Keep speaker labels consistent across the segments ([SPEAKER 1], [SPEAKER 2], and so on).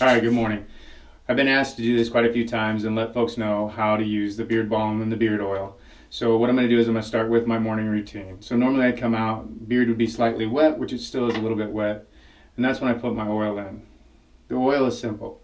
[SPEAKER 1] Alright, good morning. I've been asked to do this quite a few times and let folks know how to use the beard balm and the beard oil. So what I'm going to do is I'm going to start with my morning routine. So normally I'd come out, beard would be slightly wet, which it still is a little bit wet, and that's when I put my oil in. The oil is simple.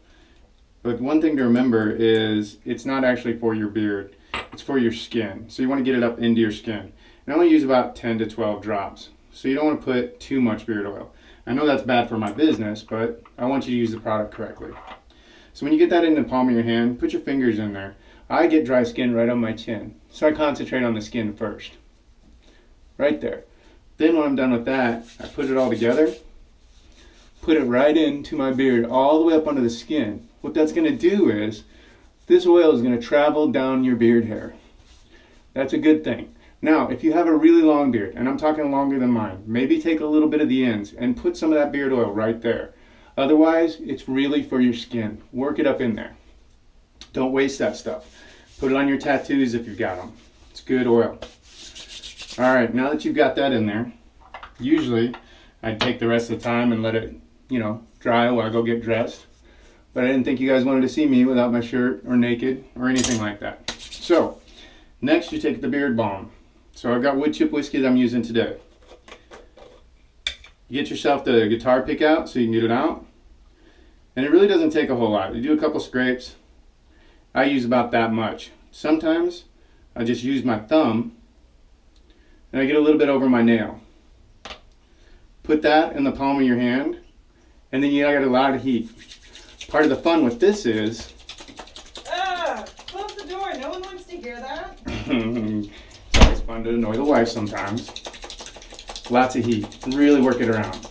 [SPEAKER 1] But one thing to remember is it's not actually for your beard, it's for your skin. So you want to get it up into your skin. And I only use about 10 to 12 drops. So you don't want to put too much beard oil. I know that's bad for my business, but I want you to use the product correctly. So when you get that in the palm of your hand, put your fingers in there. I get dry skin right on my chin, so I concentrate on the skin first. Right there. Then when I'm done with that, I put it all together, put it right into my beard, all the way up under the skin. What that's going to do is, this oil is going to travel down your beard hair. That's a good thing. Now, if you have a really long beard, and I'm talking longer than mine, maybe take a little bit of the ends and put some of that beard oil right there. Otherwise, it's really for your skin. Work it up in there. Don't waste that stuff. Put it on your tattoos if you've got them. It's good oil. All right, now that you've got that in there, usually I'd take the rest of the time and let it, dry while I go get dressed. But I didn't think you guys wanted to see me without my shirt or naked or anything like that. So, next you take the beard balm. So I've got wood chip whiskey that I'm using today. You get yourself the guitar pick out so you can get it out. And it really doesn't take a whole lot. You do a couple scrapes. I use about that much. Sometimes I just use my thumb and I get a little bit over my nail. Put that in the palm of your hand and then you got a lot of heat. Part of the fun with this is...
[SPEAKER 2] Close the door. No one wants to hear that.
[SPEAKER 1] It's always fun to annoy the wife sometimes. Lots of heat. Really work it around.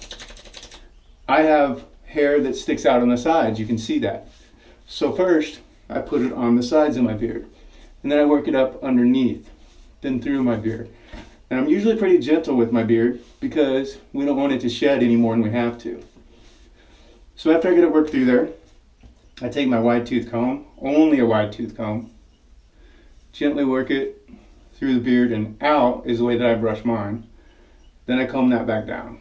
[SPEAKER 1] I have hair that sticks out on the sides. You can see that. So first, I put it on the sides of my beard. And then I work it up underneath, then through my beard. And I'm usually pretty gentle with my beard because we don't want it to shed any more than we have to. So after I get it worked through there, I take my wide tooth comb, only a wide tooth comb, gently work it through the beard and out is the way that I brush mine. Then I comb that back down.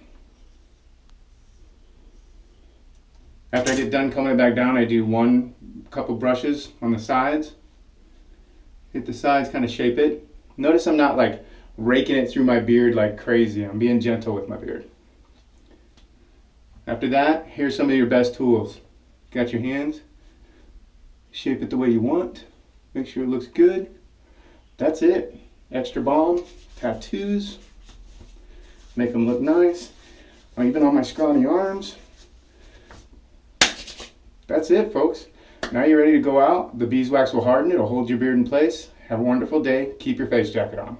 [SPEAKER 1] After I get done combing it back down, I do one couple brushes on the sides. Hit the sides, kind of shape it. Notice I'm not like raking it through my beard like crazy. I'm being gentle with my beard. After that, here's some of your best tools. Got your hands. Shape it the way you want. Make sure it looks good. That's it. Extra balm, tattoos. Make them look nice. Even on my scrawny arms. That's it, folks. Now you're ready to go out. The beeswax will harden. It'll hold your beard in place. Have a wonderful day. Keep your face jacket on.